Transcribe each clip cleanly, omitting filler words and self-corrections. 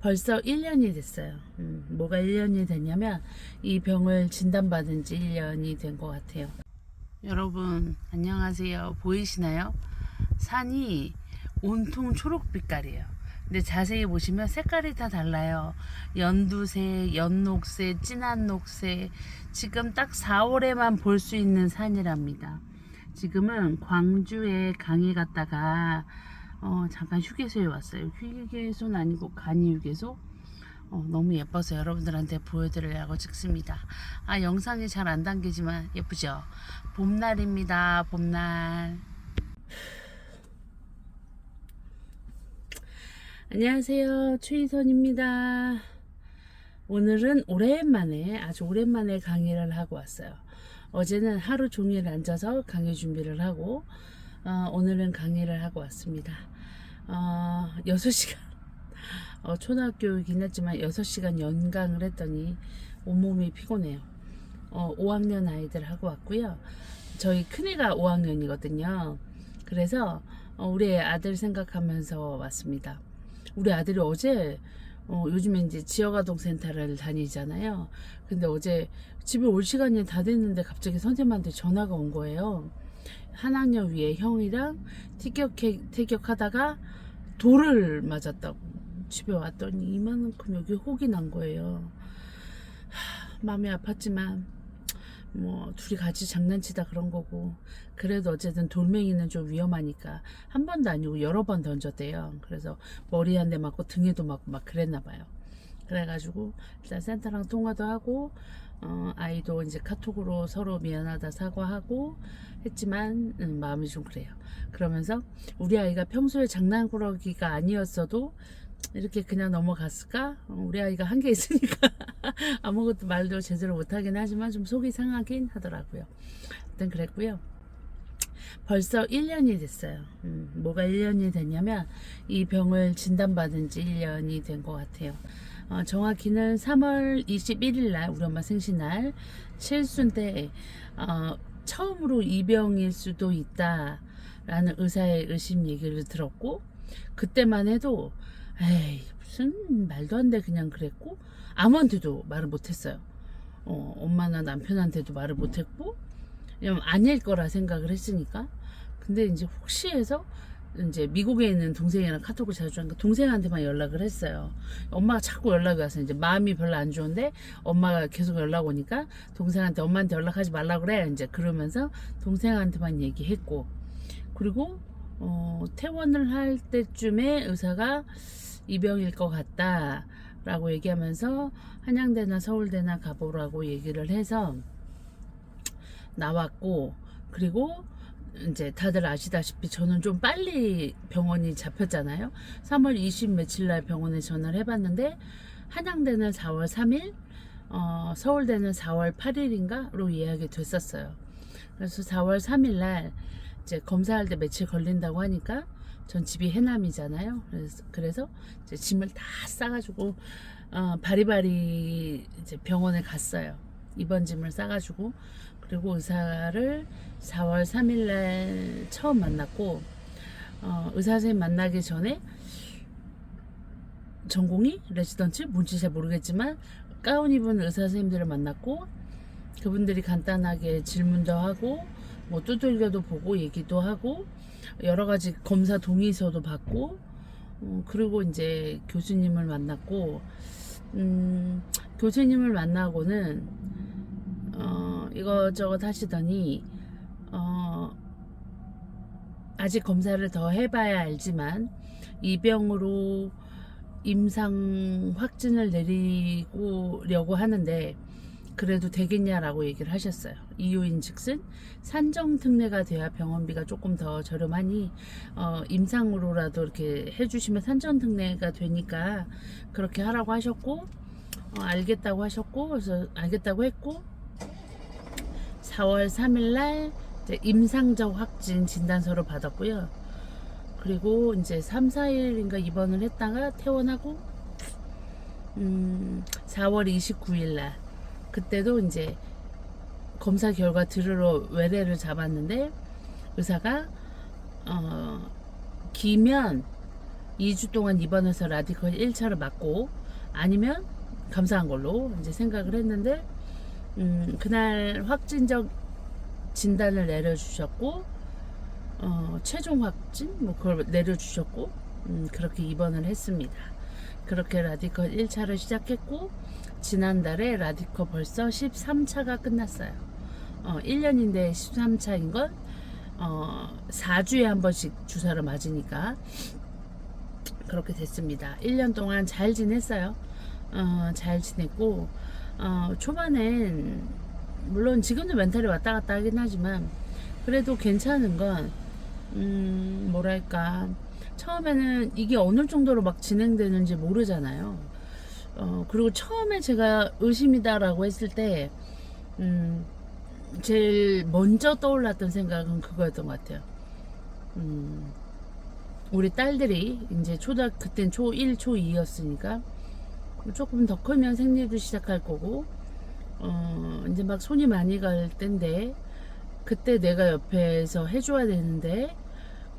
벌써 1년이 됐어요. 뭐가 1년이 됐냐면 이 병을 진단받은 지 1년이 된 것 같아요. 여러분 안녕하세요. 보이시나요? 산이 온통 초록빛깔이에요. 근데 자세히 보시면 색깔이 다 달라요. 연두색, 연녹색, 진한 녹색. 지금 딱 4월에만 볼 수 있는 산이랍니다. 지금은 광주에 강의 갔다가 잠깐 휴게소에 왔어요. 휴게소는 아니고 간이휴게소. 너무 예뻐서 여러분들한테 보여드리려고 찍습니다. 영상이 잘 안 당기지만 예쁘죠? 봄날입니다. 봄날. 안녕하세요. 최희선입니다. 오늘은 아주 오랜만에 강의를 하고 왔어요. 어제는 하루 종일 앉아서 강의 준비를 하고 오늘은 강의를 하고 왔습니다. 6시간 초등학교이긴 했지만 6시간 연강을 했더니 온몸이 피곤해요. 5학년 아이들 하고 왔고요. 저희 큰애가 5학년이거든요. 그래서 우리 아들 생각하면서 왔습니다. 우리 아들이 어제 요즘에 이제 지역아동센터를 다니잖아요. 근데 어제 집에 올 시간이 다 됐는데 갑자기 선생님한테 전화가 온 거예요. 한 학년 위에 형이랑 티격하다가 돌을 맞았다고. 집에 왔더니 이만큼 여기 혹이 난 거예요. 마음이 아팠지만 뭐 둘이 같이 장난치다 그런 거고, 그래도 어쨌든 돌멩이는 좀 위험하니까 한 번도 아니고 여러 번 던졌대요. 그래서 머리 한 대 맞고 등에도 맞고 막 그랬나 봐요. 그래가지고 일단 센터랑 통화도 하고 아이도 이제 카톡으로 서로 미안하다 사과하고 했지만 마음이 좀 그래요. 그러면서 우리 아이가 평소에 장난꾸러기가 아니었어도 이렇게 그냥 넘어갔을까? 우리 아이가 한 게 있으니까 아무것도 말도 제대로 못하긴 하지만 좀 속이 상하긴 하더라고요. 일단 그랬고요. 벌써 1년이 됐어요. 뭐가 1년이 됐냐면 이 병을 진단받은 지 1년이 된 것 같아요. 정확히는 3월 21일 날 우리 엄마 생신날 칠순 때 처음으로 이 병일 수도 있다라는 의사의 의심 얘기를 들었고, 그때만 해도 에이 무슨 말도 안 돼 그냥 그랬고, 아무한테도 말을 못했어요. 엄마나 남편한테도 말을 못했고, 왜냐면 아닐 거라 생각을 했으니까. 근데 이제 혹시 해서 이제 미국에 있는 동생이랑 카톡을 자주 하니까 동생한테만 연락을 했어요. 엄마가 자꾸 연락이 와서 이제 마음이 별로 안 좋은데 엄마가 계속 연락 오니까 동생한테, 엄마한테 연락하지 말라고 그래 이제 그러면서 동생한테만 얘기했고, 그리고 퇴원을 할 때쯤에 의사가 이 병일 것 같다 라고 얘기하면서 한양대나 서울대나 가보라고 얘기를 해서 나왔고, 그리고 이제 다들 아시다시피 저는 좀 빨리 병원이 잡혔잖아요. 3월 20 며칠 날 병원에 전화를 해봤는데 한양대는 4월 3일, 서울대는 4월 8일인가로 예약이 됐었어요. 그래서 4월 3일 날 이제 검사할 때 며칠 걸린다고 하니까 전 집이 해남이잖아요. 그래서 이제 짐을 다 싸가지고 바리바리 이제 병원에 갔어요. 입원 짐을 싸가지고. 그리고 의사를 4월 3일 날 처음 만났고, 의사 선생님 만나기 전에 전공의, 레지던트 뭔지 잘 모르겠지만 가운 입은 의사 선생님들을 만났고, 그분들이 간단하게 질문도 하고 뭐 두들겨도 보고 얘기도 하고 여러 가지 검사 동의서도 받고, 그리고 이제 교수님을 만났고, 교수님을 만나고는 이것저것 하시더니 아직 검사를 더 해봐야 알지만 이 병으로 임상 확진을 내리려고 하는데 그래도 되겠냐라고 얘기를 하셨어요. 이유인즉슨 산정특례가 돼야 병원비가 조금 더 저렴하니 임상으로라도 이렇게 해주시면 산정특례가 되니까 그렇게 하라고 하셨고, 알겠다고 하셨고, 그래서 알겠다고 했고, 4월 3일 날 임상적 확진 진단서를 받았고요. 그리고 이제 3, 4일인가 입원을 했다가 퇴원하고 4월 29일 날 그때도 이제 검사 결과 들으러 외래를 잡았는데 의사가 기면 2주 동안 입원해서 라디컬 1차를 맞고 아니면 감사한 걸로 이제 생각을 했는데 그날 확진적 진단을 내려주셨고 최종 확진 뭐 그걸 내려주셨고 그렇게 입원을 했습니다. 그렇게 라디컬 1차를 시작했고 지난달에 라디컬 벌써 13차가 끝났어요. 1년인데 13차인 건 4주에 한 번씩 주사를 맞으니까 그렇게 됐습니다. 1년 동안 잘 지냈어요. 잘 지냈고 초반엔 물론 지금도 멘탈이 왔다 갔다 하긴 하지만 그래도 괜찮은 건 뭐랄까 처음에는 이게 어느 정도로 막 진행되는지 모르잖아요. 그리고 처음에 제가 의심이다라고 했을 때 제일 먼저 떠올랐던 생각은 그거였던 것 같아요. 우리 딸들이 이제 그땐 초1, 초2였으니까 조금 더 크면 생리도 시작할 거고 이제 막 손이 많이 갈 때인데 그때 내가 옆에서 해줘야 되는데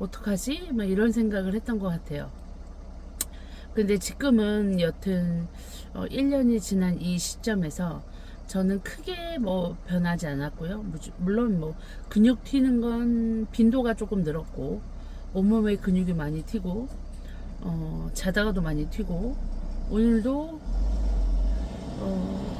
어떡하지? 막 이런 생각을 했던 것 같아요. 근데 지금은 여튼 1년이 지난 이 시점에서 저는 크게 뭐 변하지 않았고요. 물론 뭐 근육 튀는 건 빈도가 조금 늘었고 온몸에 근육이 많이 튀고 자다가도 많이 튀고 오늘도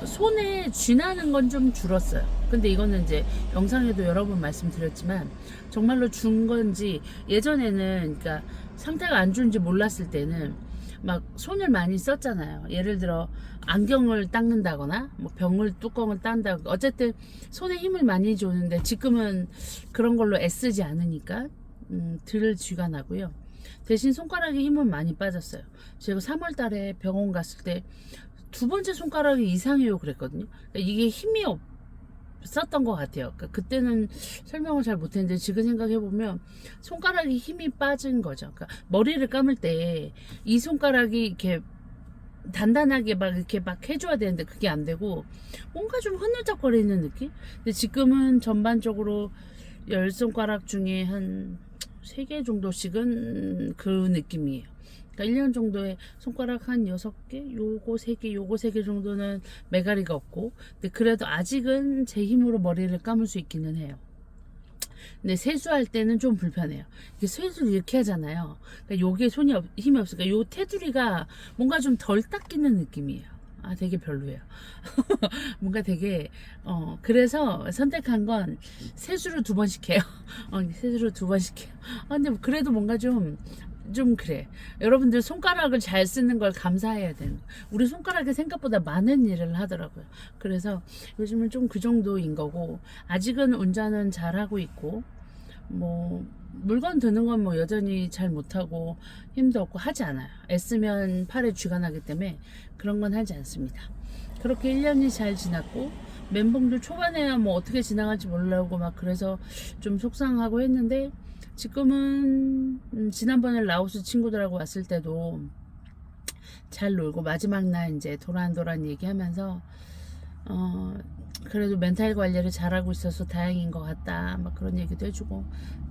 손에 쥐나는 건 좀 줄었어요. 근데 이거는 이제 영상에도 여러 번 말씀드렸지만 정말로 준 건지 예전에는 그러니까 상태가 안 좋은지 몰랐을 때는 막 손을 많이 썼잖아요. 예를 들어 안경을 닦는다거나 뭐 병을 뚜껑을 딴다고 어쨌든 손에 힘을 많이 주는데 지금은 그런 걸로 애쓰지 않으니까 덜 쥐가 나고요. 대신 손가락에 힘은 많이 빠졌어요. 제가 3월 달에 병원 갔을 때 두 번째 손가락이 이상해요 그랬거든요. 그러니까 이게 힘이 없었던 것 같아요. 그러니까 그때는 설명을 잘 못했는데 지금 생각해보면 손가락이 힘이 빠진 거죠. 그러니까 머리를 감을 때 이 손가락이 이렇게 단단하게 막 이렇게 막 해줘야 되는데 그게 안 되고 뭔가 좀 흐느적거리는 느낌? 근데 지금은 전반적으로 10손가락 중에 한 3개 정도씩은 그 느낌이에요. 그러니까 1년 정도에 손가락 한 6개, 요거 3개, 요거 3개 정도는 매가리가 없고, 근데 그래도 아직은 제 힘으로 머리를 감을 수 있기는 해요. 근데 세수할 때는 좀 불편해요. 이게 세수를 이렇게 하잖아요. 그러니까 요게 힘이 없으니까 요 테두리가 뭔가 좀 덜 닦이는 느낌이에요. 아, 되게 별로예요. 뭔가 되게, 그래서 선택한 건 세수를 2번씩 해요. 세수를 2번씩 해요. 근데 그래도 뭔가 좀 그래. 여러분들 손가락을 잘 쓰는 걸 감사해야 되는 거예요. 우리 손가락이 생각보다 많은 일을 하더라고요. 그래서 요즘은 좀 그 정도인 거고, 아직은 운전은 잘 하고 있고, 뭐, 물건 드는 건 뭐 여전히 잘 못하고 힘도 없고 하지 않아요. 애쓰면 팔에 쥐가 나기 때문에 그런 건 하지 않습니다. 그렇게 1년이 잘 지났고, 멘붕도 초반에야 뭐 어떻게 지나갈지 모르고 막 그래서 좀 속상하고 했는데, 지금은 지난번에 라오스 친구들하고 왔을 때도 잘 놀고 마지막 날 이제 도란도란 얘기하면서 그래도 멘탈 관리를 잘하고 있어서 다행인 것 같다 막 그런 얘기도 해주고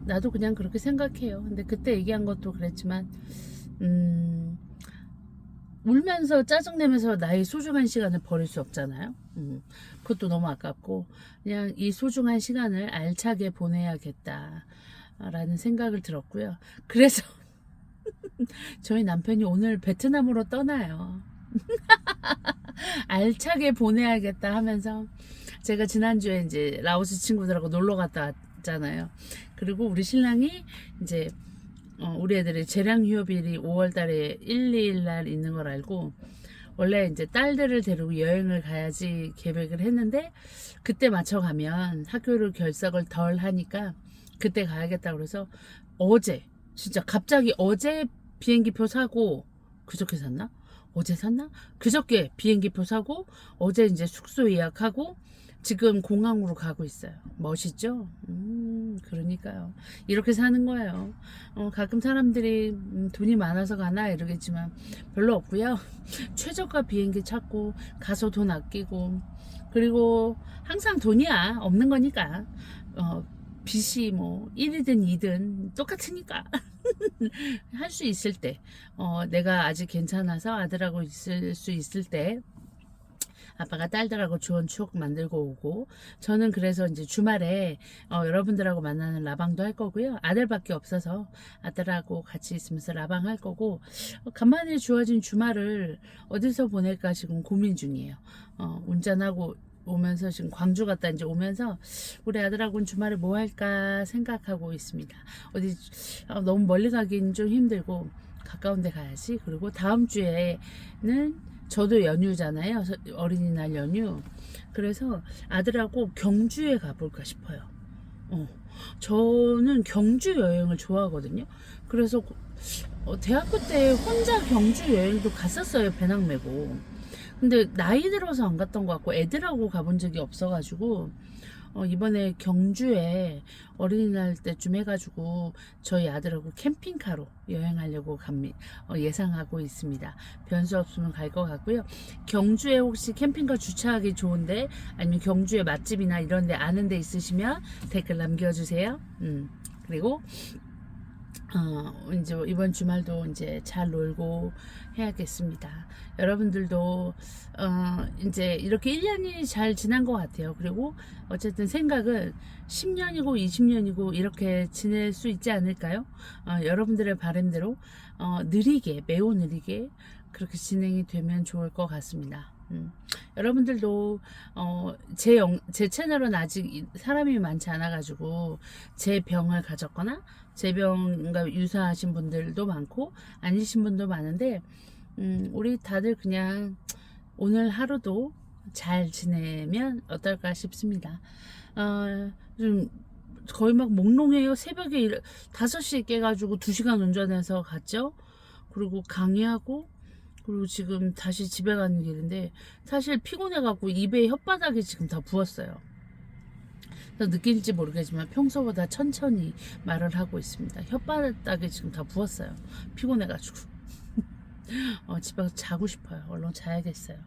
나도 그냥 그렇게 생각해요. 근데 그때 얘기한 것도 그랬지만 울면서 짜증내면서 나의 소중한 시간을 버릴 수 없잖아요. 그것도 너무 아깝고 그냥 이 소중한 시간을 알차게 보내야겠다 라는 생각을 들었고요. 그래서 저희 남편이 오늘 베트남으로 떠나요. 알차게 보내야겠다 하면서 제가 지난주에 이제 라오스 친구들하고 놀러 갔다 왔잖아요. 그리고 우리 신랑이 이제 우리 애들이 재량 휴업일이 5월 달에 1, 2일 날 있는 걸 알고 원래 이제 딸들을 데리고 여행을 가야지 계획을 했는데 그때 맞춰 가면 학교를 결석을 덜 하니까 그때 가야겠다 그래서 어제 진짜 갑자기 어제 비행기표 사고 그저께 샀나? 어제 샀나? 그저께 비행기표 사고 어제 이제 숙소 예약하고 지금 공항으로 가고 있어요. 멋있죠? 그러니까요. 이렇게 사는 거예요. 가끔 사람들이 돈이 많아서 가나 이러겠지만 별로 없고요. 최저가 비행기 찾고 가서 돈 아끼고 그리고 항상 돈이야 없는 거니까 빚이 뭐 1이든 2든 똑같으니까 할 수 있을 때 내가 아직 괜찮아서 아들하고 있을 수 있을 때 아빠가 딸들하고 좋은 추억 만들고 오고, 저는 그래서 이제 주말에 여러분들하고 만나는 라방도 할 거고요. 아들밖에 없어서 아들하고 같이 있으면서 라방 할 거고, 간만에 주어진 주말을 어디서 보낼까 지금 고민 중이에요. 운전하고 오면서 지금 광주 갔다 이제 오면서 우리 아들하고는 주말에 뭐 할까 생각하고 있습니다. 어디 너무 멀리 가긴 좀 힘들고 가까운 데 가야지. 그리고 다음 주에는 저도 연휴잖아요. 어린이날 연휴. 그래서 아들하고 경주에 가볼까 싶어요. 저는 경주 여행을 좋아하거든요. 그래서 대학교 때 혼자 경주 여행도 갔었어요. 배낭 메고. 근데 나이 들어서 안 갔던 것 같고 애들하고 가본 적이 없어가지고 이번에 경주에 어린이날 때쯤 해가지고 저희 아들하고 캠핑카로 여행하려고 예상하고 있습니다. 변수 없으면 갈 것 같고요. 경주에 혹시 캠핑카 주차하기 좋은데 아니면 경주에 맛집이나 이런 데 아는 데 있으시면 댓글 남겨주세요. 그리고 이제 이번 주말도 이제 잘 놀고 해야겠습니다. 여러분들도 이제 이렇게 1년이 잘 지난 것 같아요. 그리고 어쨌든 생각은 10년이고 20년이고 이렇게 지낼 수 있지 않을까요? 여러분들의 바람대로 느리게, 매우 느리게 그렇게 진행이 되면 좋을 것 같습니다. 여러분들도 제 채널은 아직 사람이 많지 않아 가지고 제 병을 가졌거나 제 병과 유사하신 분들도 많고 아니신 분도 많은데 우리 다들 그냥 오늘 하루도 잘 지내면 어떨까 싶습니다. 좀 거의 막 몽롱해요. 새벽에 5시에 깨가지고 2시간 운전해서 갔죠. 그리고 강의하고 그리고 지금 다시 집에 가는 길인데 사실 피곤해갖고 입에 혓바닥이 지금 다 부었어요. 그래서 느낄지 모르겠지만 평소보다 천천히 말을 하고 있습니다. 혓바닥이 지금 다 부었어요. 피곤해가지고. 집에 가서 자고 싶어요. 얼른 자야겠어요.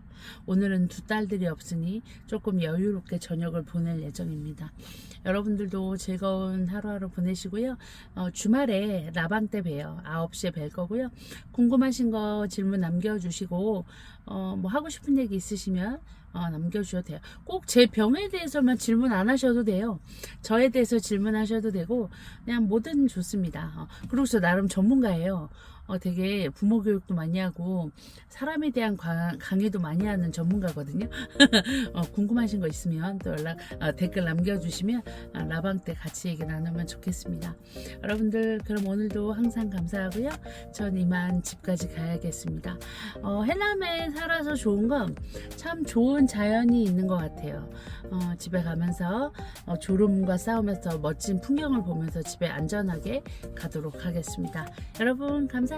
오늘은 2딸들이 없으니 조금 여유롭게 저녁을 보낼 예정입니다. 여러분들도 즐거운 하루하루 보내시고요. 주말에 라방 때 봬요. 9시에 뵐 거고요. 궁금하신 거 질문 남겨주시고 뭐 하고 싶은 얘기 있으시면 남겨주셔도 돼요. 꼭 제 병에 대해서만 질문 안 하셔도 돼요. 저에 대해서 질문하셔도 되고 그냥 뭐든 좋습니다. 그리고 저 나름 전문가예요. 되게 부모 교육도 많이 하고 사람에 대한 강의도 많이 하는 전문가거든요. 궁금하신 거 있으면 또 댓글 남겨주시면 라방 때 같이 얘기 나누면 좋겠습니다. 여러분들 그럼 오늘도 항상 감사하고요. 전 이만 집까지 가야겠습니다. 해남에 살아서 좋은 건 참 좋은 자연이 있는 것 같아요. 집에 가면서 졸음과 싸우면서 멋진 풍경을 보면서 집에 안전하게 가도록 하겠습니다. 여러분 감사해요.